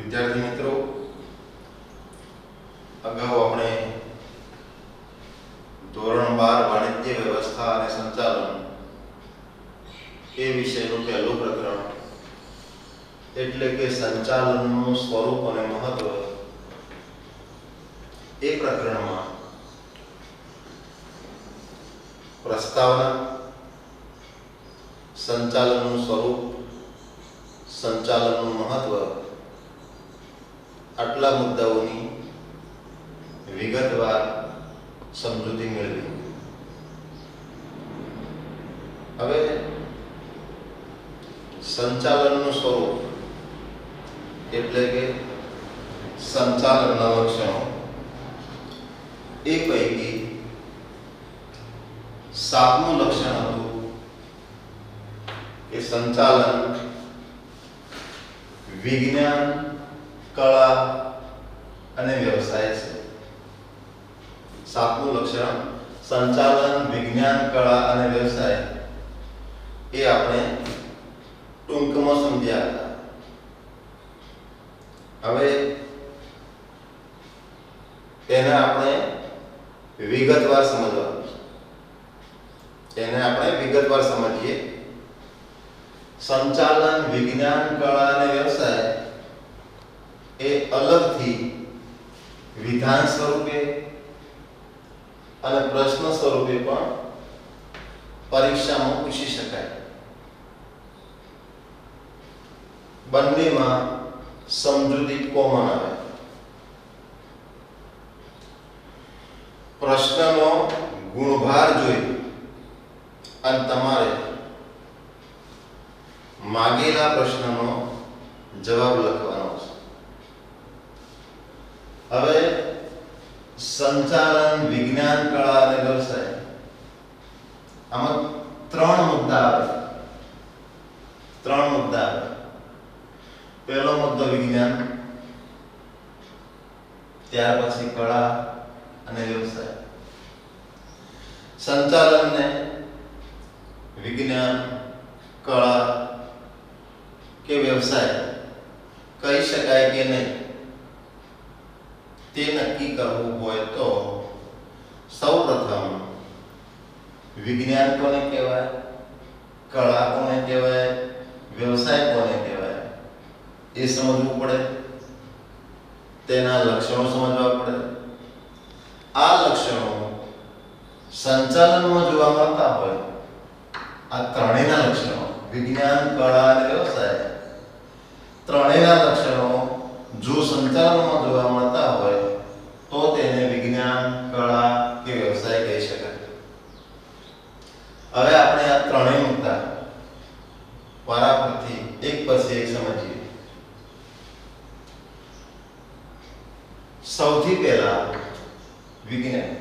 વિદ્યાર્થી મિત્રો, અગાઉ આપણે ધોરણ 12 વાણિજ્ય વ્યવસ્થા અને સંચાલન એ વિષયનું પહેલું પ્રકરણ એટલે કે સંચાલનનું સ્વરૂપ અને મહત્વ એ પ્રકરણમાં પ્રસ્તાવના, સંચાલનનું સ્વરૂપ, સંચાલનનું મહત્વ આટલા મુદ્દાઓની વિગતવાર સમજૂતી મેળવી. હવે સંચાલનનું સ્વરૂપ એટલે કે સંચાલનના લક્ષણો એ પૈકી 7મું લક્ષણ હતું કે સંચાલન વિજ્ઞાન, કળા અને વ્યવસાય છે. 7મું લક્ષણ સંચાલન વિજ્ઞાન, કળા અને વ્યવસાય એ આપણે ટૂંકમાં સમજ્યા હતા. હવે તેને આપણે વિગતવાર સમજવાનું છે. તેને આપણે વિગતવાર સમજીએ. સંચાલન વિજ્ઞાન, કળા અને વ્યવસાય એ અલગથી વિધાન સ્વરૂપે અને પ્રશ્ન સ્વરૂપે પણ પરીક્ષામાં પૂછી શકાય. બંનેમાં સમજૂતી કોમન આવે. પ્રશ્નનો ગુણભાર જોઈ અને તમારે માગેલા પ્રશ્નનો જવાબ લખવાનો છે. હવે સંચાલન વિજ્ઞાન, કળા અને વ્યવસાય આમાં 3 મુદ્દા આવે. 3 મુદ્દા આવે. પહેલો મુદ્દો વિજ્ઞાન, ત્યાર પછી કળા અને વ્યવસાય. સંચાલનને વિજ્ઞાન, કળા કે વ્યવસાય કહી શકાય કે નહીં તે નક્કી કરવું હોય તો સૌપ્રથમ વિજ્ઞાન કોને કહેવાય, કળા કોને કહેવાય, વ્યવસાય કોને કહેવાય એ સમજવું પડે. તેના લક્ષણો સમજવા પડે. આ લક્ષણો સંચાલનમાં જોવા મળતા હોય આ ત્રણેયના લક્ષણો વિજ્ઞાન, કળા અને વ્યવસાય ત્રણેયના લક્ષણો જો સંચાલનમાં જોવા મળતા હોય તો તેને વિજ્ઞાન, કળા કે વ્યવસાય કહી શકાય. હવે આપણે આ ત્રણેય મુદ્દા વારાફરતી એક પછી એક સમજીએ. સૌથી પહેલા વિજ્ઞાન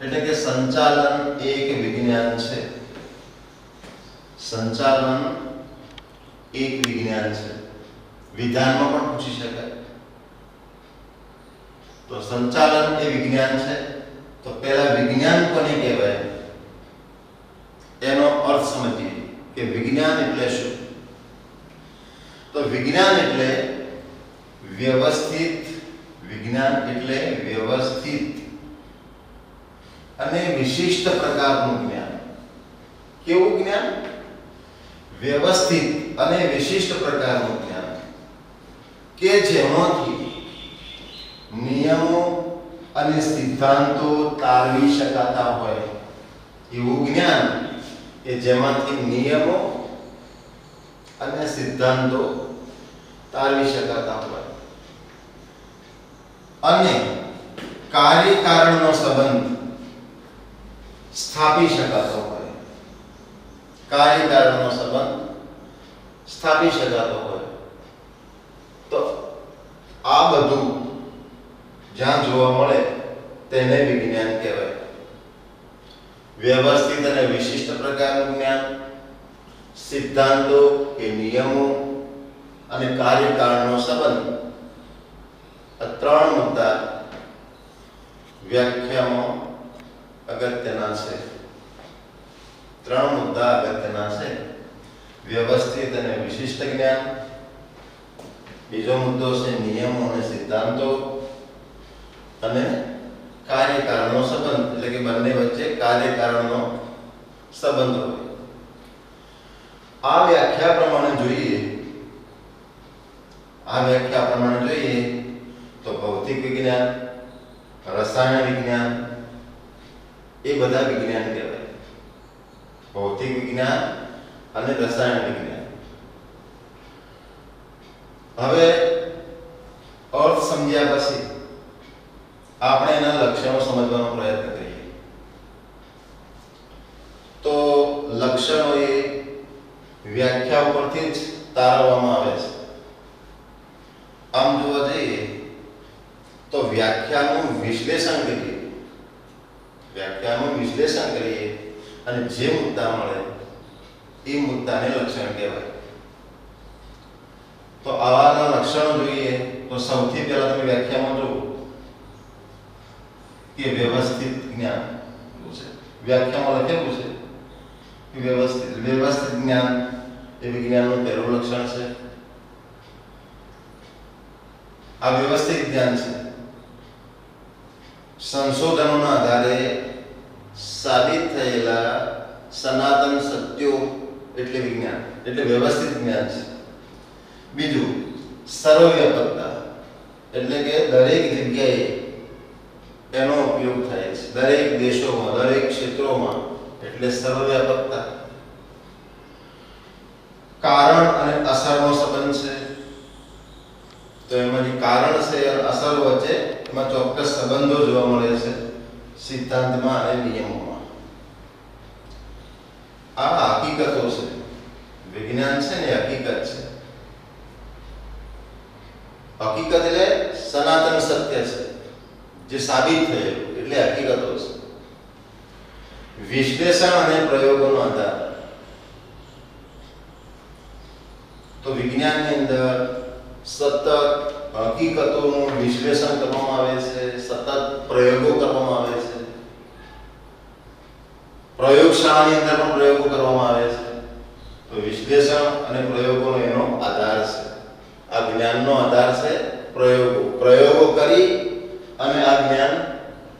એટલે કે સંચાલન એક વિજ્ઞાન છે. સંચાલન એક વિજ્ઞાન છે. વિધાનમાં પણ પૂછી શકાય. તો સંચાલન એ વિજ્ઞાન છે તો પહેલા વિજ્ઞાન કોને કહેવાય એનો અર્થ સમજીએ કે વિજ્ઞાન એટલે શું. તો વિજ્ઞાન એટલે વ્યવસ્થિત, વિજ્ઞાન એટલે વ્યવસ્થિત અને વિશિષ્ટ પ્રકારનું જ્ઞાન. કેવું જ્ઞાન? વ્યવસ્થિત અને વિશિષ્ટ પ્રકારનું જ્ઞાન કે જેમાંથી નિયમો અને સિદ્ધાંતો તારવી શકાતા હોય એવું જ્ઞાન કે જેમાંથી નિયમો અને સિદ્ધાંતો તારવી શકાતા હોય અને કાર્ય-કારણનો સંબંધ સ્થાપી શકાતો હોય. કાર્ય-કારણનો સંબંધ સ્થાપી શકાતો હોય તો આ બધું જ્યાં જોવા મળે તેને વિજ્ઞાન કહેવાય. વ્યવસ્થિત અને વિશિષ્ટ પ્રકારનું જ્ઞાન, સિદ્ધાંતો કે નિયમો અને કાર્ય-કારણનો સંબંધ. આ 3 મુદ્દા વ્યાખ્યામાં અગત્યના છે. 3 મુદ્દા અગત્યના છે. વ્યવસ્થિત અને વિશિષ્ટ જ્ઞાન, બીજો મુદ્દો છે નિયમો અને સિદ્ધાંતો અને કાર્યકારણનો સંબંધ, એટલે કે બંને વચ્ચે કાર્યકારણનો સંબંધ હોય. આ વ્યાખ્યા પ્રમાણે જોઈએ તો ભૌતિક વિજ્ઞાન, રસાયણ વિજ્ઞાન એ બધા વિજ્ઞાન કહેવાય. ભૌતિક વિજ્ઞાન અને રસાયણ વિજ્ઞાન. હવે અર્થ સમજ્યા પછી આપણે એના લક્ષણો સમજવાનો પ્રયત્ન કરીએ. તો લક્ષણો એ વ્યાખ્યા ઉપરથી જ તારવવામાં આવે છે. આમ જોવા જઈએ તો વ્યાખ્યાનું વિશ્લેષણ કરીએ અને જે મુદ્દા મળે એ મુદ્દાને લક્ષણ કહેવાય. તો આવાના લક્ષણો જોઈએ તો સૌથી પહેલા તમે વ્યાખ્યામાં જુઓ કે વ્યવસ્થિત જ્ઞાન છે. વ્યાખ્યામાં લખેલું છે કે વ્યવસ્થિત જ્ઞાન એ વિજ્ઞાનનું પહેલું લક્ષણ છે. આ વ્યવસ્થિત જ્ઞાન છે સંશોધનોના આધારે સાબિત થયેલા સનાતન સત્યો એટલે વિજ્ઞાન, એટલે વ્યવસ્થિત જ્ઞાન છે. બીજું સર્વવ્યાપકતા, એટલે કે દરેક જગ્યાએ એનો ઉપયોગ થાય છે, દરેક દેશોમાં, દરેક ક્ષેત્રોમાં, એટલે સર્વવ્યાપકતા. કારણ અને અસરનો સંબંધ છે. તો એમાં જે કારણ છે અને અસર વચ્ચે એમાં ચોક્કસ સંબંધો જોવા મળે છે સિદ્ધાંતમાં અને નિયમોમાં. આ હકીકતો છે. વિજ્ઞાન છે ને હકીકત છે. હકીકત એટલે સનાતન સત્ય છે જે સાબિત થયેલું, એટલે હકીકતો છે. વિશ્લેષણ અને પ્રયોગોનો આધાર. તો વિજ્ઞાનની અંદર સતત હકીકતોનું વિશ્લેષણ કરવામાં આવે છે, સતત પ્રયોગો કરવામાં આવે છે. પ્રયોગશાળાની અંદર પણ પ્રયોગો કરવામાં આવે છે. તો વિશ્લેષણ અને પ્રયોગોનો એનો આધાર છે. આ જ્ઞાનનો આધાર છે પ્રયોગો કરી અને આ જ્ઞાન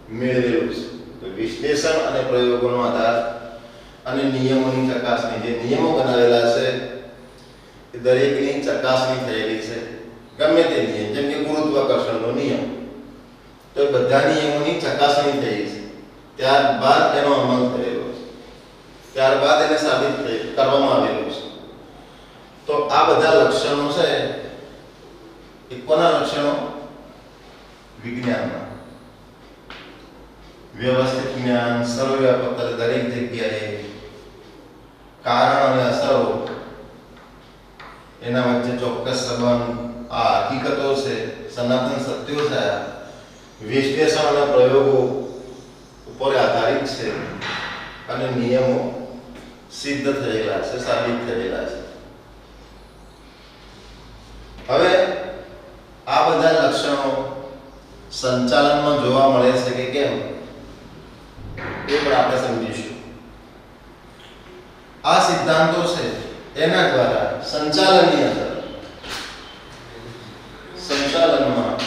મેળવેલું છે. તો વિશ્લેષણ અને પ્રયોગોનો આધાર અને નિયમોની ચકાસણી. જે નિયમો બનાવેલા છે એ દરેકની ચકાસણી થયેલી છે. ગમે તે નિયમ, જેમ કે ગુરુત્વાકર્ષણનો નિયમ, તો એ બધા નિયમોની ચકાસણી થઈ છે. ત્યારબાદ એનો અમલ થયેલો છે, ત્યારબાદ એને સાબિત કરવામાં આવેલું છે. તો આ બધા લક્ષણો છે એ કોના લક્ષણો? વિજ્ઞાનના. વ્યવસ્થિત જ્ઞાન, સર્વવ્યાપક, દરેક જગ્યાએ, કારણ અને અસરો, એના વચ્ચે ચોક્કસ સંબંધ, આ હકીકતો છે, સનાતન સત્યો છે, વિશ્લેષણ અને પ્રયોગો ઉપર આધારિત છે અને નિયમો સિદ્ધ થયેલા છે, સાબિત થયેલા છે. હવે આ બધા લક્ષણો સંચાલનમાં જોવા મળે છે કે કેમ એ પણ આપણે સમજીશું. આ સિદ્ધાંતો છે એના દ્વારા સંચાલનની અંદર, સંચાલનમાં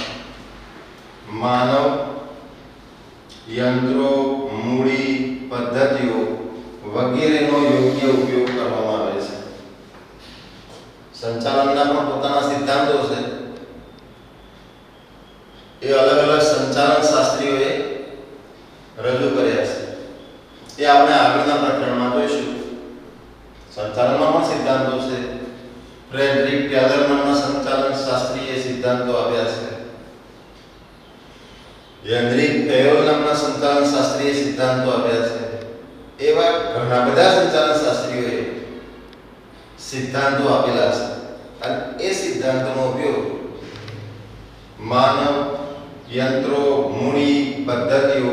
માનવ, યંત્રો, મૂડી, પદ્ધતિઓ વગેરેનો યોગ્ય ઉપયોગ કરવામાં આવે છે. સંચાલનના પણ પોતાના સિદ્ધાંતો છે. એ અલગ અલગ સંચાલન શાસ્ત્રીઓએ રજૂ કર્યા છે. એ આપણે આગળના પ્રકરણમાં જોઈશું. સંચાલનમાં પણ સિદ્ધાંતો છે. ફ્રેડરિક ટેલર નામના સંચાલન શાસ્ત્રીએ સિદ્ધાંતો આપ્યા છે. હેનરી ફેયોલ નામના સંચાલન શાસ્ત્રીએ સિદ્ધાંતો આપ્યા છે. એવા ઘણા બધા સંચાલન શાસ્ત્રીઓએ સિદ્ધાંતો આપેલા છે અને એ સિદ્ધાંતોનો ઉપયોગ માનવ, યંત્રો, મૂડી, પદ્ધતિઓ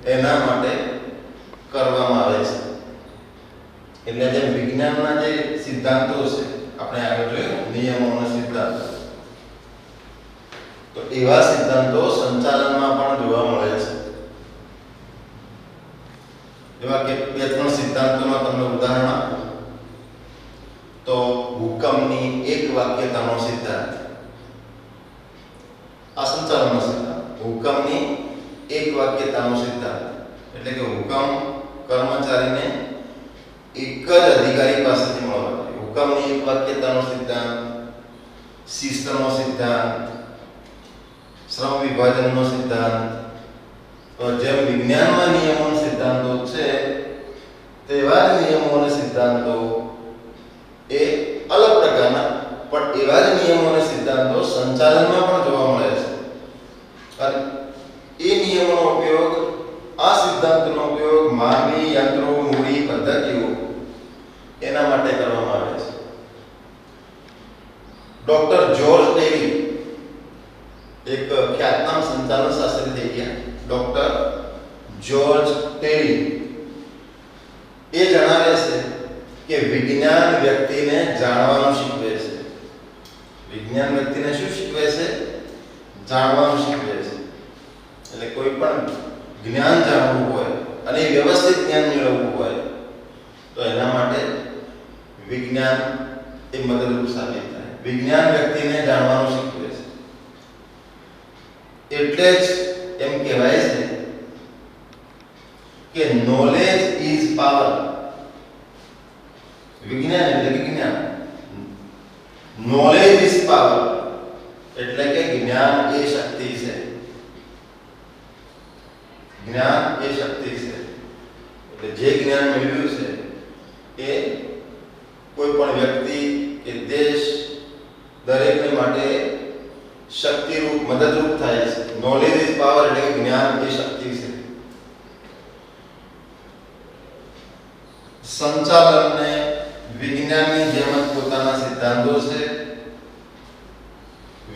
એના માટે કરવામાં આવે છે. એટલે જે વિજ્ઞાનના જે સિદ્ધાંતો છે, આપણે આગળ જોયું નિયમો અને સિદ્ધાંતો, તો એવા સિદ્ધાંતો સંચાલનમાં પણ જોવા મળે છે. એવા કે બે ત્રણ સિદ્ધાંતોના તમને ઉદાહરણ આપું તો ભૂકંપની એક વાક્યતાનો સિદ્ધાંત. સંચાલનનો સિદ્ધાંત, હુકમની એક વાક્યતાનો સિદ્ધાંત, એટલે કે હુકમ કર્મચારીને એક જ અધિકારી પાસેથી મળવા જોઈએ. હુકમની એક વાક્યતાનો સિદ્ધાંત, શિસ્તનો સિદ્ધાંત, શ્રમ વિભાજનનો સિદ્ધાંત. તો જેમ વિજ્ઞાનમાં નિયમોના સિદ્ધાંતો છે તેવા જ નિયમો અને સિદ્ધાંતો એ અલગ પ્રકારના પણ એવા જ નિયમો અને સિદ્ધાંતો સંચાલનમાં પણ જોવા મળે છે. અને એ નિયમોનો ઉપયોગ, આ સિદ્ધાંતનો ઉપયોગ માનવી, યંત્રો, મૂડી, પદ્ધતિઓ એના માટે કરવામાં આવે છે. ડોક્ટર જ્યોર્જ ટેરી એક ખ્યાતનામ સંચાલન શાસ્ત્રી થઈ ગયા. ડોક્ટર જ્યોર્જ ટેરી એ જણાવે છે કે વિજ્ઞાન વ્યક્તિને જાણવાનું શીખવે છે. વિજ્ઞાન વ્યક્તિને શું શીખવે છે? જાણવાનું શીખવે છે. એટલે કોઈ પણ જ્ઞાન જાણવું હોય અને વ્યવસ્થિત જ્ઞાન મેળવવું હોય તો એના માટે વિજ્ઞાન એ મદદરૂપ સાબિત થાય. વિજ્ઞાન વ્યક્તિને જાણવાનું શીખવે છે. એટલે જ એમ કહેવાય છે કે નોલેજ ઇઝ પાવર. વિજ્ઞાન એટલે વિજ્ઞાન, નોલેજ ઇઝ પાવર એટલે કે જ્ઞાન એ શક્તિ છે. જ્ઞાન એ શક્તિ છે. એટલે જે જ્ઞાન મેળવ્યું છે એ કોઈ પણ વ્યક્તિ કે દેશ દરેકને માટે શક્તિરૂપ, મદદરૂપ થાય છે. નોલેજ ઇઝ પાવર એટલે કે જ્ઞાન એ શક્તિ છે. સંચાલનને વિજ્ઞાનની જેમ જ પોતાના સિદ્ધાંતો છે.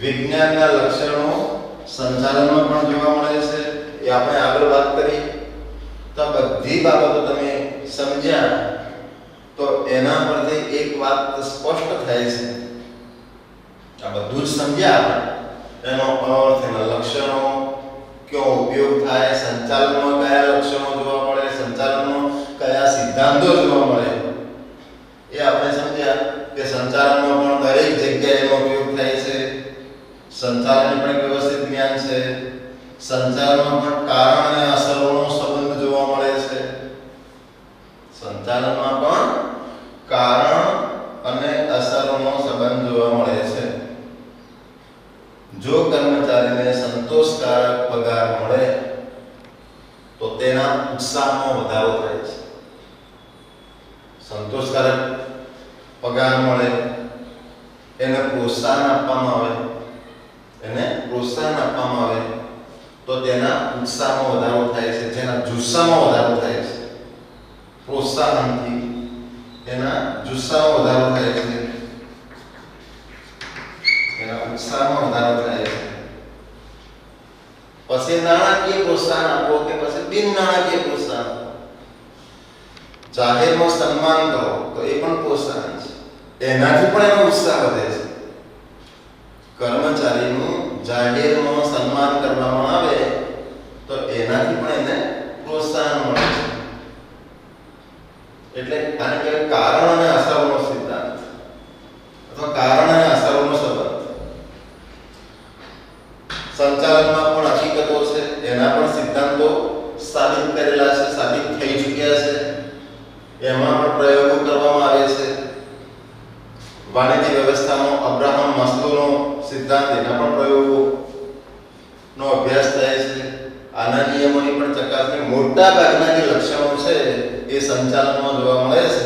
વિજ્ઞાનના લક્ષણો સંચાલનમાં પણ જોવા મળે છે. એ આપણે આગળ વાત કરી તો બધી બાબતો તમે સમજ્યા તો એના પરથી એક વાત સ્પષ્ટ થાય છે. આ બધું જ સમજ્યા આપણે, એનો અર્થ, એના લક્ષણો, કયો ઉપયોગ થાય, સંચાલનમાં કયા લક્ષણો જોવા મળે, સંચાલનમાં કયા સિદ્ધાંતો જોવા મળે, એ આપણે સમજ્યા કે સંચાલનમાં પણ દરેક જગ્યાએ એનો ઉપયોગ થાય છે. સંચાલન પણ વ્યવસ્થિત જ્ઞાન છે. સંચાલનમાં પણ કારણ અને અસરનો સંબંધ જોવા મળે છે. સંચાલનમાં પણ કારણ અને અસરનો સંબંધ જોવા મળે છે. જો કર્મચારીને સંતોષકારક પગાર મળે તો તેના ઉત્સાહમાં વધારો થાય છે. સંતોષકારક પગાર મળે, એને પ્રોત્સાહન આપવામાં આવે, તો તેના ઉત્સાહમાં વધારો થાય છે, જેના જુસ્સામાં વધારો થાય છે. પ્રોત્સાહનથી એના જુસ્સામાં વધારો થાય છે, એના ઉત્સાહમાં વધારો થાય છે. પછી નાણાકીય પ્રોત્સાહન આપો કે પછી બિન નાણાકીય પ્રોત્સાહન, જાહેરમાં સન્માન કરો તો એ પણ પ્રોત્સાહન છે. એનાથી પણ એનો ઉત્સાહ વધે છે. કર્મચારીનું જાહેરમાં સન્માન કરવામાં આવે તો એનાથી પણ એને પ્રોત્સાહન મળે છે. એટલે આને કહેવાય કારણ અને અસરનો સિદ્ધાંત અથવા કારણ અને અસરનો સંબંધ. સંચાલનમાં પણ હકીકતો છે, એના પણ સિદ્ધાંતો સાબિત કરેલા છે, સાબિત થઈ ચૂક્યા છે. એમાં પણ પ્રયોગો કરવામાં આવે છે. વાણિજ્ય વ્યવસ્થાનો અબ્રાહમ માસ્લોનો સિદ્ધાંત, એના પણ પ્રયોગોનો અભ્યાસ થાય છે. આના નિયમોની પણ ચકાસણી, મોટા ભાગના જે લક્ષણો છે એ સંચાલનમાં જોવા મળે છે.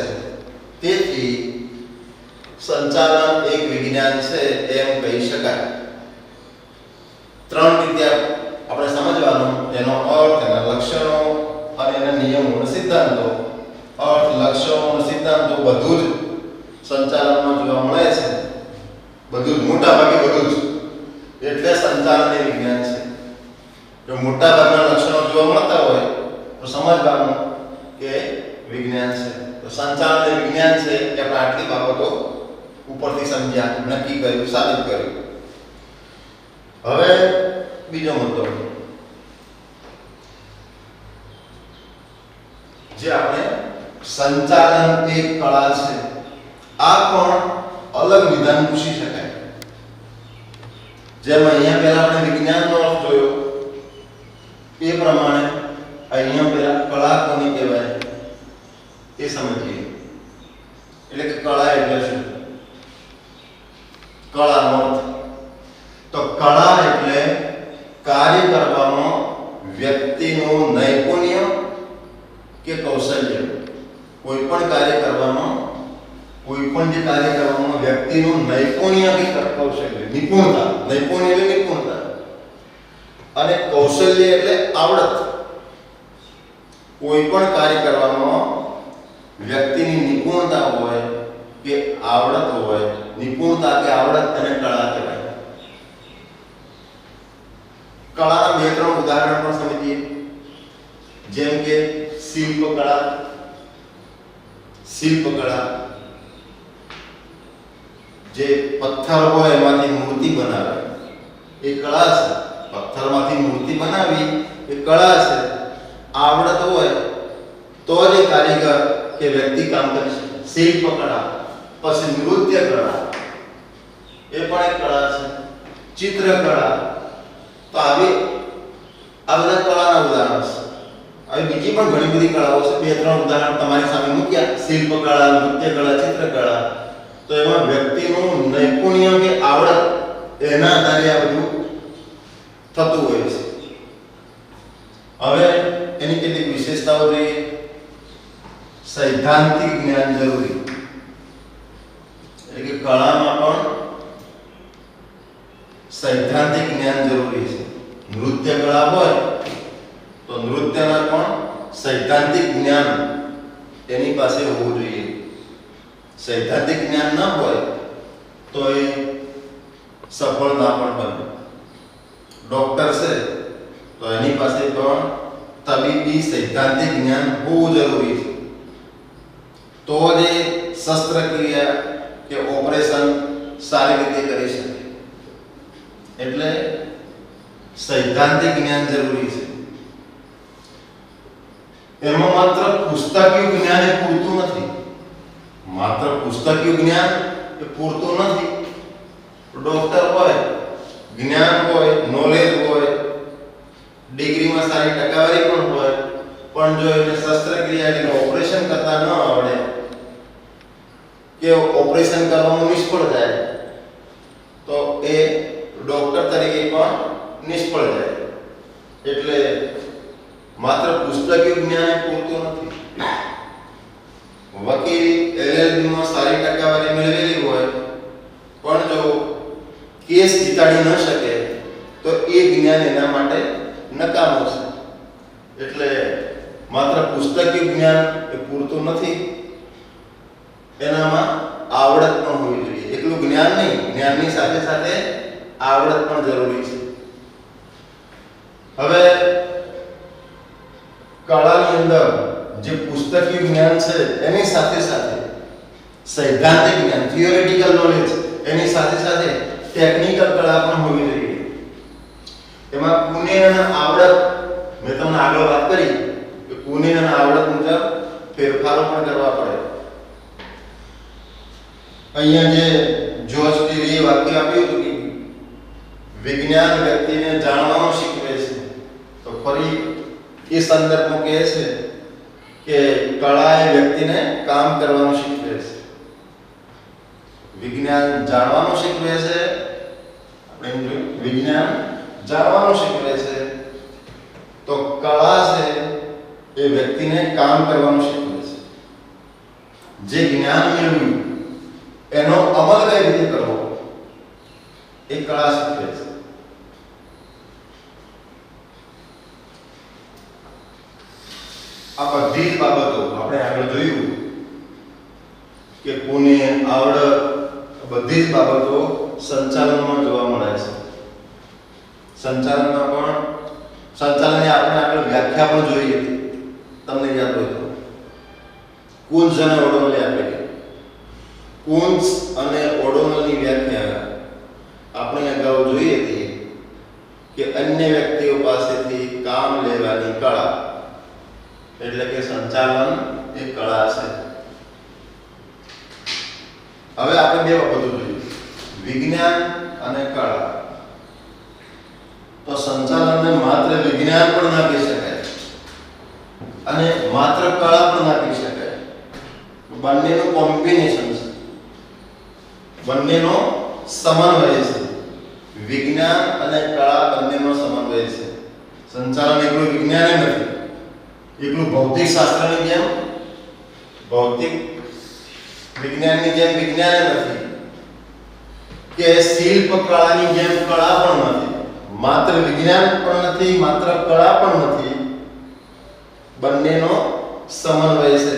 તેથી સંચાલન એક વિજ્ઞાન છે એમ કહી શકાય. ત્રણ રીતે આપણે સમજવાનું, એનો અર્થ, એના લક્ષણો અને એના નિયમો અને સિદ્ધાંતો. અર્થ, લક્ષણો અને સિદ્ધાંતો બધું જ સંચાલનમાં જોવા મળે છે. બધું જ, મોટા ભાગે બધું જ. એટલે સંચાલન એ વિજ્ઞાન છે. જો મોટા ભાગના લક્ષણો જોવા મળતા હોય તો સમજવાનું કે વિજ્ઞાન છે. તો સંચાલન એ વિજ્ઞાન છે કે આપણે આટલી બાબતો ઉપરથી સમજ્યા, નક્કી કર્યું, સાબિત કર્યું. હવે બીજો મુદ્દો, જે આપણે સંચાલન એક કળા છે, આ પણ અલગ વિધાન પૂછી શકાય. જેમ અહીંયા પહેલા આપણે વિજ્ઞાનનો અર્થ કળાનો અર્થ. તો કળા એટલે કાર્ય કરવામાં વ્યક્તિનું નૈપુણ્ય કે કૌશલ્ય. કોઈ પણ કાર્ય કરવામાં વ્યક્તિનું નૈપુણ્ય કે કૌશલ્ય, નિપુણતા. નૈપુણ્ય એટલે નિપુણતા અને કૌશલ્ય એટલે આવડત. કોઈ પણ કાર્ય કરવામાં વ્યક્તિની નિપુણતા હોય કે આવડત હોય, નિપુણતા કે આવડત અને કળા કહેવાય. કળાના બે ત્રણ ઉદાહરણ પણ સમજીએ. જેમ કે શિલ્પકળા. જે પથ્થર હોય એમાંથી મૂર્તિ બનાવે એ કળા છે. પથ્થરમાંથી મૂર્તિ બનાવી એ કળા છે. આવડત હોય તો જ એ કારીગર કે વ્યક્તિ કામ કરી શકે. શિલ્પકળા. પછી નૃત્ય કળા, એ પણ એક કળા છે. ચિત્રકળા. તો આ બધા કળાના ઉદાહરણ છે. આવી બીજી પણ ઘણી બધી કળાઓ છે. બે ત્રણ ઉદાહરણ તમારી સામે મૂક્યા. શિલ્પકળા, નૃત્યકળા, ચિત્રકળા. તો એમાં વ્યક્તિનું નૈપુણ્ય કે આવડત એના આધારે આ બધું થતું હોય છે. હવે એની કેટલીક વિશેષતાઓ જોઈએ. સૈદ્ધાંતિક જ્ઞાન જરૂરી. એટલે કે કળામાં પણ સૈદ્ધાંતિક જ્ઞાન જરૂરી છે. નૃત્ય કળા હોય તો નૃત્યના પણ સૈદ્ધાંતિક જ્ઞાન એની પાસે હોવું જોઈએ. સૈદ્ધાંતિક જ્ઞાન ન હોય તો એ સફળ ના પણ બને. ડોક્ટર છે તો એની પાસે પણ તબીબી સૈદ્ધાંતિક જ્ઞાન હોવું જરૂરી છે. તો જ એ શસ્ત્રક્રિયા કે ઓપરેશન સારી રીતે કરી શકે. એટલે સૈદ્ધાંતિક જ્ઞાન જરૂરી છે. એમાં માત્ર પુસ્તકીય જ્ઞાન એ પૂરતું નથી. ડોક્ટર હોય, જ્ઞાન હોય, નોલેજ હોય, ડિગ્રીમાં સારી ટકાવારી પણ હોય, પણ જો એને શસ્ત્રક્રિયા એટલે ઓપરેશન કરતા ન આવડે કે ઓપરેશન કરવામાં નિષ્ફળ જાય તો એ ડોક્ટર તરીકે પણ નિષ્ફળ જાય. એટલે માત્ર પુસ્તકીય જ્ઞાન પૂરતું નથી. વકીલ LLB માં સારી ટકાવારી મેળવેલી હોય પણ જો કેસ જીતાડી ન શકે તો એ જ્ઞાન એના માટે નકામું છે. એટલે માત્ર પુસ્તકીય જ્ઞાન એ પૂરતું નથી. એનામાં આવડત પણ હોવી જોઈએ. એકલું જ્ઞાન નહીં, જ્ઞાનની સાથે સાથે આવડત પણ જરૂરી છે. હવે કળાની અંદર જે પુસ્તકીય જ્ઞાન છે એની સાથે સાથે સૈદ્ધાંતિક જ્ઞાન, થિયોરેટિકલ નોલેજ, એની સાથે સાથે ટેકનિકલ કળા પણ હોવી જોઈએ. એમાં પુણે અને આવડત, મેં તમને આગળ વાત કરી કે પુણે અને આવડત મુજબ ફેરફારો પણ કરવા પડે. અહીંયા જે જોર્જ ટીરીએ વાક્ય આપ્યું હતું કે વિજ્ઞાન વ્યક્તિને જાણવાનું શીખવે છે, તો ફરી એ સંદર્ભમાં કહે છે કે કળા એ વ્યક્તિને કામ કરવાનું શીખવે છે. વિજ્ઞાન જાણવાનું શીખવે છે, આપણે વિજ્ઞાન જાણવાનું શીખવે છે, તો કળા છે એ વ્યક્તિને કામ કરવાનું શીખવે છે. જે જ્ઞાન મેળવ્યું એનો અમલ કઈ રીતે કરવો એ કળા શીખવે છે. આ બધી જ બાબતો આપણે આગળ જોયું કે પુણે, આવડત, બધી જ બાબતો સંચાલનમાં જોવા મળે છે. સંચાલનની આપણે આગળ વ્યાખ્યા પણ જોઈ હતી, તમને યાદ હોય તો. કુન્સ અને ઓડોનલે આપેલી. કુન્સ અને ઓડોનલની વ્યાખ્યા આપણે અગાઉ જોઈ હતી કે અન્ય વ્યક્તિઓ પાસેથી કામ લેવાની કળા, એટલે કે સંચાલન એ કળા છે. હવે આપણે બે બાબતો જોઈએ, વિજ્ઞાન અને કળા. તો સંચાલનને માત્ર વિજ્ઞાન પણ ના કહી શકાય અને માત્ર કળા પણ ના કહી શકાય. બંનેનું કોમ્બિનેશન છે. બંનેનો સમન્વય છે. વિજ્ઞાન અને કળા બંનેનો સમન્વય છે. સંચાલન એકલું વિજ્ઞાન નથી, એકલું ભૌતિક શાસ્ત્રની જેમ ભૌતિક વિજ્ઞાનની જેમ વિજ્ઞાન નથી, કે શિલ્પ કળાની જેમ કળા પણ નથી. માત્ર વિજ્ઞાન પણ નથી, માત્ર કળા પણ નથી, બંનેનો સમન્વય છે.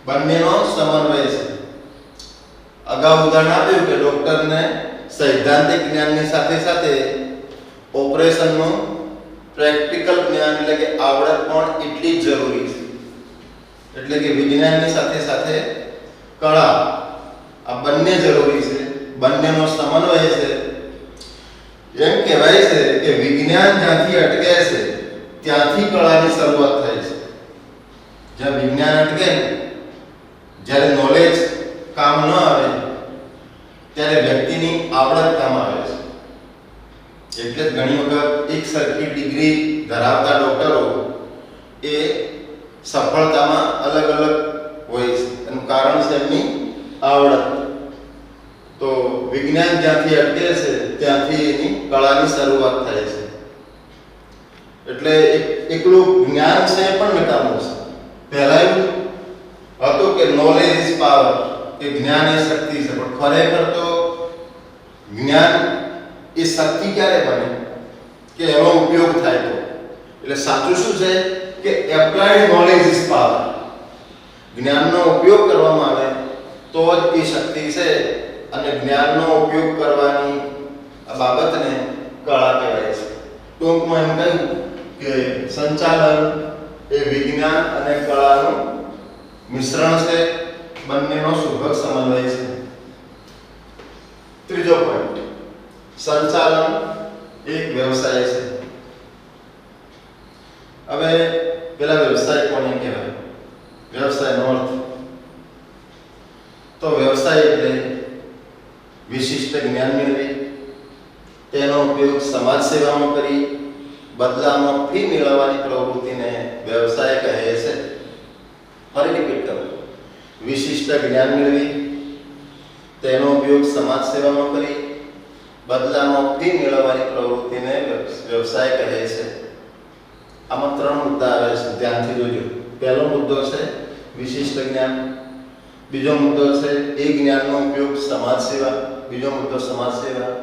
બંનેનો સમન્વય છે. અગાઉ ઉદાહરણ આપ્યું કે ડોક્ટરને સૈદ્ધાંતિક જ્ઞાનની સાથે સાથે ઓપરેશનનું પ્રેક્ટિકલ જ્ઞાન એટલે કે આવડત પણ એટલી જ જરૂરી છે. એટલે કે વિજ્ઞાનની સાથે સાથે કળા આ બંને જરૂરી છે, બંનેનો સમન્વય છે. એમ કહેવાય છે કે વિજ્ઞાન જ્યાંથી અટકે છે ત્યાંથી કળાની શરૂઆત થાય છે. જ્યાં વિજ્ઞાન અટકે ને, જ્યારે નોલેજ કામ ન આવે ત્યારે વ્યક્તિની આવડત કામ આવે છે. એટલે જ ઘણી વખત એક સરખી ડિગ્રી ધરાવતા ડોક્ટરો એ સફળતામાં અલગ અલગ હોય છે. એનું કારણ છે એમની આવડત. તો વિજ્ઞાન જ્યાંથી અટકે છે ત્યાંથી એની કળાની શરૂઆત થાય છે. એટલે એકલું જ્ઞાન છે પણ નકામું છે. પહેલા એવું હતું કે નોલેજ ઇઝ પાવર, કે જ્ઞાન એ શક્તિ છે. પણ ખરેખર તો જ્ઞાન એ શક્તિ ક્યારે બને કે એનો ઉપયોગ થાય તો. એટલે સાચું શું છે કે એપ્લાઇડ નોલેજ ઇઝ પાવર. જ્ઞાનનો ઉપયોગ કરવામાં આવે તો જ એ શક્તિ છે. અને જ્ઞાનનો ઉપયોગ કરવાની આ બાબતને કળા કહેવાય છે. ટૂંકમાં એમ કહ્યું કે સંચાલન એ વિજ્ઞાન અને કળાનું મિશ્રણ છે, બંનેનો સુભગ સમન્વય છે. ત્રીજો પોઈન્ટ, સંચાલન એક વ્યવસાય છે. હવે પેલા વ્યવસાય કોને કહેવાય? વ્યવસાયનો અર્થ તો વ્યવસાય એટલે વિશિષ્ટ જ્ઞાન મેળવી તેનો ઉપયોગ સમાજ સેવામાં કરી બદલામાં ફી મેળવવાની પ્રવૃત્તિને વ્યવસાય કહે છે. ફરી રિપીટ કરું, વિશિષ્ટ જ્ઞાન મેળવી તેનો ઉપયોગ સમાજ સેવામાં કરી બદલામાં ફી મેળવવાની પ્રવૃત્તિને વ્યવસાય કહે છે. આમાં ત્રણ મુદ્દા આવે છે, ધ્યાનથી જોજો. પહેલો મુદ્દો છે વિશિષ્ટ જ્ઞાન, બીજો મુદ્દો છે એ જ્ઞાનનો ઉપયોગ સમાજ સેવા, બીજો મુદ્દો સમાજ સેવા,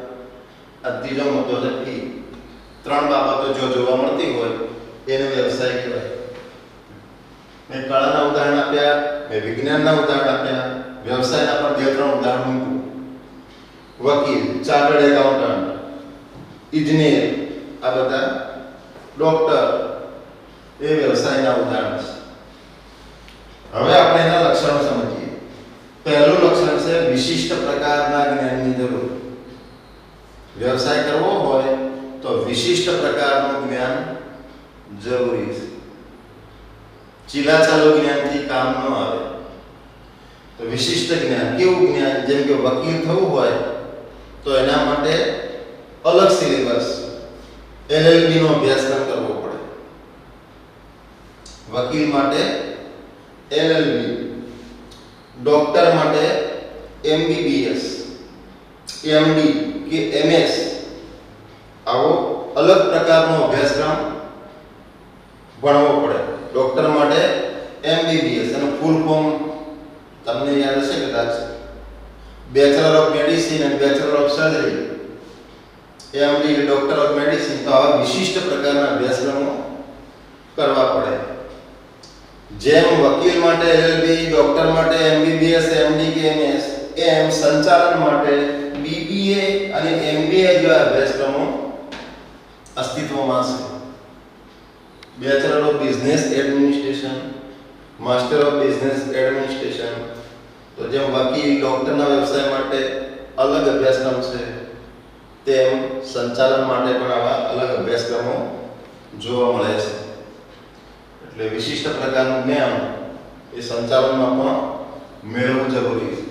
આ ત્રીજો મુદ્દો છે ફી. ત્રણ બાબતો જો જોવા મળતી હોય એને વ્યવસાય કહેવાય. મેં કળાના ઉદાહરણ આપ્યા, મેં વિજ્ઞાનના ઉદાહરણ આપ્યા, વ્યવસાયના પણ બે ત્રણ ઉદાહરણ મૂકું. વકીલ, ચાર્ટર્ડ એકાઉન્ટન્ટ, ઇજનેર, આ બધા ડોક્ટર એ વ્યવસાયના ઉદાહરણ છે. હવે આપણે એના લક્ષણો સમજીએ. પહેલું લક્ષણ છે વિશિષ્ટ પ્રકારના જ્ઞાનની જરૂર. વ્યવસાય કરવો હોય તો વિશિષ્ટ પ્રકારનું જ્ઞાન જરૂરી છે. ચીલાચાલુ જ્ઞાનથી કામ ન આવે. તો વિશિષ્ટ જ્ઞાન, કેવું જ્ઞાન? જેમ કે વકીલ થવું હોય તો એના માટે અલગ સિલેબસ LLB નો અભ્યાસક્રમ કરવો પડે. વકીલ માટે LLB, ડોક્ટર માટે MBBS, MD કે MS, આવો અલગ પ્રકારનો અભ્યાસક્રમ ભણવો પડે. ડોક્ટર માટે MBBS, એનું ફૂલ ફોર્મ તમને યાદ હશે કદાચ, બેચલર ઓફ મેડિસિન અને bachelor of surgery. MD doctor of medicine. તો આવા વિશિષ્ટ પ્રકારના અભ્યાસક્રમો કરવા પડે. જેમ વકીલ માટે LLB, ડોક્ટર માટે MBBS, MD કે MS, એમ સંચાલન માટે BBA અને MBA જેવા અભ્યાસક્રમો અસ્તિત્વમાં છે. Bachelor of business administration, master of business administration. તો જેમ વકીલ, ડોક્ટરના વ્યવસાય માટે અલગ અભ્યાસક્રમ છે, તેમ સંચાલન માટે પણ આવા અલગ અભ્યાસક્રમો જોવા મળે છે. એટલે વિશિષ્ટ પ્રકારનું જ્ઞાન એ સંચાલનમાં પણ મેળવવું જરૂરી છે.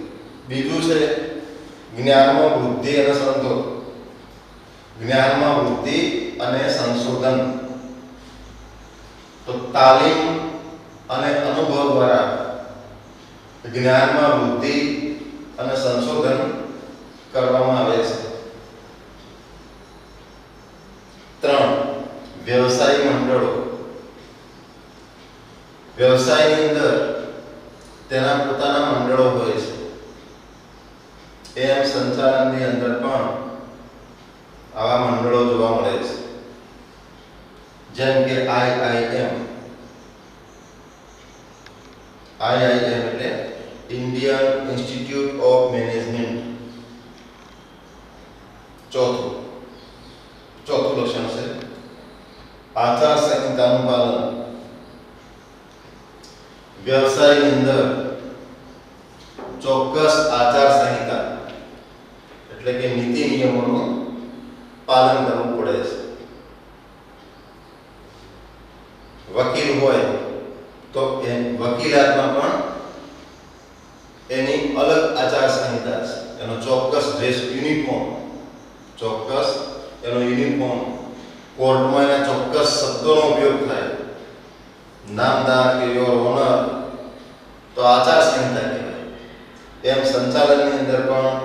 બીજું છે જ્ઞાનમાં વૃદ્ધિ અને સંશોધન. જ્ઞાનમાં વૃદ્ધિ અને સંશોધન. તો તાલીમ અને અનુભવ દ્વારા જ્ઞાનમાં વૃદ્ધિ અને સંશોધન વ્યવસાયની અંદર તેના પોતાના મંડળો હોય છે, એમ સંચાલનની અંદર પણ આવા મંડળો જોવા મળે છે. જેમ કે IIM એટલે ઇન્ડિયન ઇન્સ્ટિટ્યૂટ ઓફ મેનેજમેન્ટ. ચોથું લક્ષણ છે આચાર સંહિતાનું પાલન. વ્યવસાયની અંદર ચોક્કસ આચાર સંહિતા એટલે કે નીતિ નિયમોનું પાલન કરવું પડે છે. વકીલ હોય તો વકીલાતમાં પણ એની અલગ આચાર સંહિતા છે. એનો ચોક્કસ ડ્રેસ યુનિફોર્મ, કોર્ટમાં એના ચોક્કસ શબ્દોનો ઉપયોગ થાય. નામદાર કે યોર ઓનર તો આચાર સંહિતા કહેવાય. એમ સંચાલનની અંદર પણ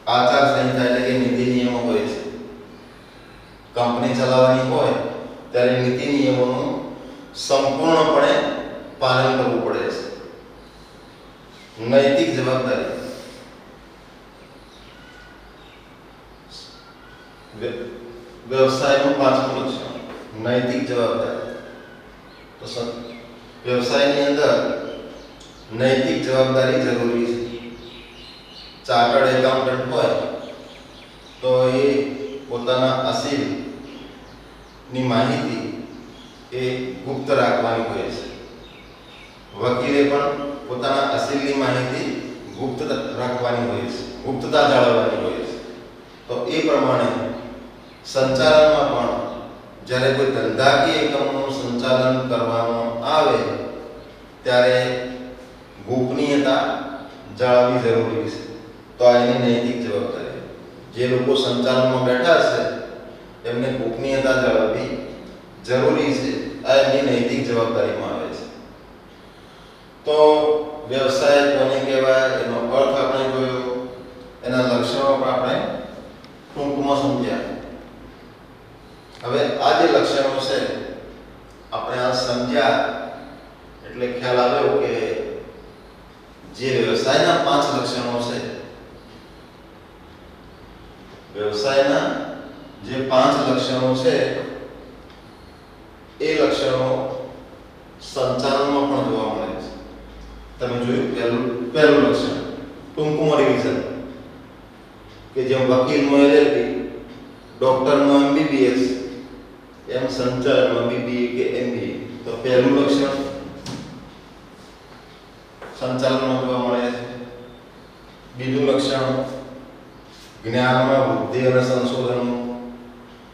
આચાર સંહિતા એટલે કે નીતિ નિયમો હોય છે. કંપની ચલાવવાની હોય ત્યારે નીતિ નિયમોનું સંપૂર્ણપણે પાલન કરવું પડે છે. નૈતિક જવાબદારી. વ્યવસાયનું પાંચમું લક્ષણ નૈતિક જવાબદારી. તો વ્યવસાયની અંદર નૈતિક જવાબદારી જરૂરી છે. ચાર્ટર્ડ એકાઉન્ટન્ટ હોય તો એ પોતાના અસીલની માહિતી એ ગુપ્ત રાખવાની હોય છે. વકીલે પણ પોતાના અસીલની માહિતી ગુપ્ત રાખવાની હોય છે, ગુપ્તતા જાળવવાની હોય છે. તો એ પ્રમાણે સંચાલનમાં પણ જ્યારે કોઈ ધંધાકીય એકમનું સંચાલન કરવામાં આવે ત્યારે ગોપનીયતા જાળવવી જરૂરી છે. તો આ એની નૈતિક જવાબદારી. જે લોકો સંચાલનમાં બેઠા છે એમને ગોપનીયતા જાળવવી જરૂરી છે. આ એની નૈતિક જવાબદારીમાં આવે છે. તો વ્યવસાય કોને કહેવાય, એનો અર્થ આપણે જોયો, એના લક્ષણો પણ આપણે ટૂંકમાં સમજ્યા. હવે આ જે લક્ષણો છે આપણે આ સમજ્યા એટલે ખ્યાલ આવ્યો કે જે વ્યવસાયના 5 લક્ષણો છે, વ્યવસાયના જે 5 લક્ષણો છે એ લક્ષણો સંચાલનમાં પણ જોવા મળે છે. તમે જોયું પહેલું લક્ષણ ટૂંકમાં રિવિઝન કે જેમ વકીલનો LLB, ડોક્ટરનો MBBS, એમ સંચાલનમાં BBA કે MBA. તો પહેલું લક્ષણ સંચાલનમાં જોવા મળે છે. બીજું લક્ષણ જ્ઞાનમાં વૃદ્ધિ અને સંશોધન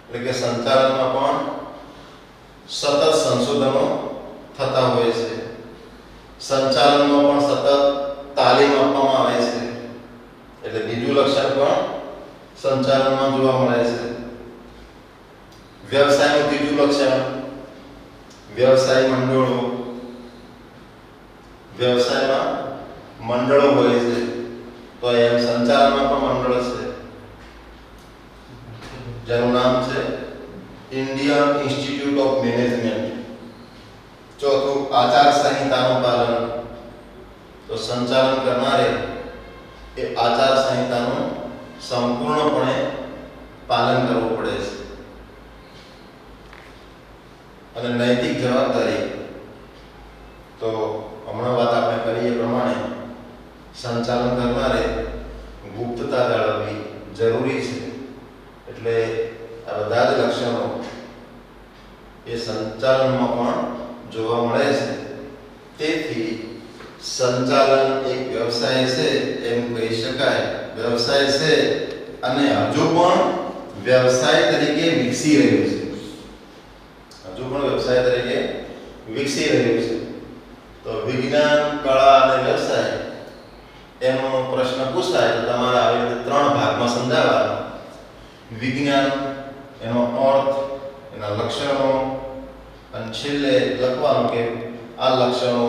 એટલે કે સંચાલનમાં પણ સતત સંશોધનો થતા હોય છે. સંચાલનમાં પણ સતત તાલીમ આપવામાં આવે છે. એટલે બીજું લક્ષણ પણ સંચાલનમાં જોવા મળે છે. વ્યવસાયનું ત્રીજું લક્ષણ વ્યવસાય મંડળો. વ્યવસાયમાં મંડળો હોય છે તો એમ સંચાલનમાં પણ મંડળ છે જેનું નામ છે ઇન્ડિયન ઇન્સ્ટિટ્યૂટ ઓફ મેનેજમેન્ટ. ચોથું આચાર સંહિતાનું પાલન. તો સંચાલન કરનારે એ આચાર સંહિતાનું સંપૂર્ણપણે પાલન કરવું પડે છે. અને નૈતિક જવાબદારી તો હમણાં વાત આપણે કરી એ પ્રમાણે સંચાલન કરનારે ગુપ્તતા જાળવવી જરૂરી છે. એટલે આ બધા જ લક્ષણો એ સંચાલનમાં પણ જોવા મળે છે. તેથી સંચાલન એક વ્યવસાય છે એમ કહી શકાય. વ્યવસાય છે અને હજુ પણ વ્યવસાય તરીકે વિકસી રહ્યું છે. હજુ પણ વ્યવસાય તરીકે વિકસી રહ્યું છે. તો વિજ્ઞાન, કળા અને વ્યવસાય એનો પ્રશ્ન પૂછાય તો તમારે આવી રીતે 3 ભાગમાં સમજાવવાનો. વિજ્ઞાન, એનો અર્થ, એના લક્ષણો અને છેલ્લે લખવાનું કે આ લક્ષણો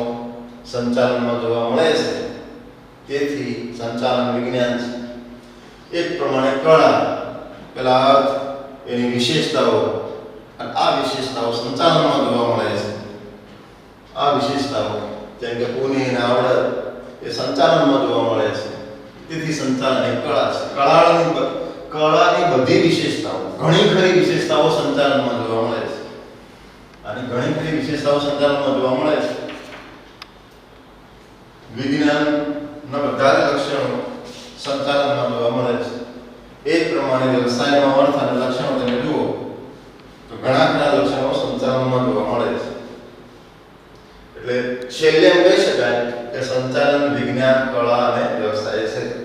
સંચાલનમાં જોવા મળે છે. તેથી સંચાલન વિજ્ઞાન છે. એ જ પ્રમાણે કળા, પેલા અર્થ, એની વિશેષતાઓ અને આ વિશેષતાઓ સંચાલનમાં જોવા મળે છે. આ વિશેષતાઓ જેમ કે પુની અને આવડત એ સંચાલનમાં જોવા મળે છે. તેથી સંચાલન એ કળા છે. કળાની બધી વિશેષતાઓ, ઘણી ખરી વિશેષતાઓ સંચાલનમાં જોવા મળે છે. અને ઘણી ખરી વિશેષતાઓ સંચાલનમાં જોવા મળે છે. વિજ્ઞાનના બધા જ લક્ષણો સંચાલનમાં જોવા મળે છે. એ જ પ્રમાણે વ્યવસાયનો અર્થ અને લક્ષણો તમે જુઓ તો ઘણા ખરા લક્ષણો સંચાલનમાં જોવા મળે છે. એટલે છેલ્લે એમ કહી શકાય કે સંચાલન વિજ્ઞાન, કળા અને વ્યવસાય છે.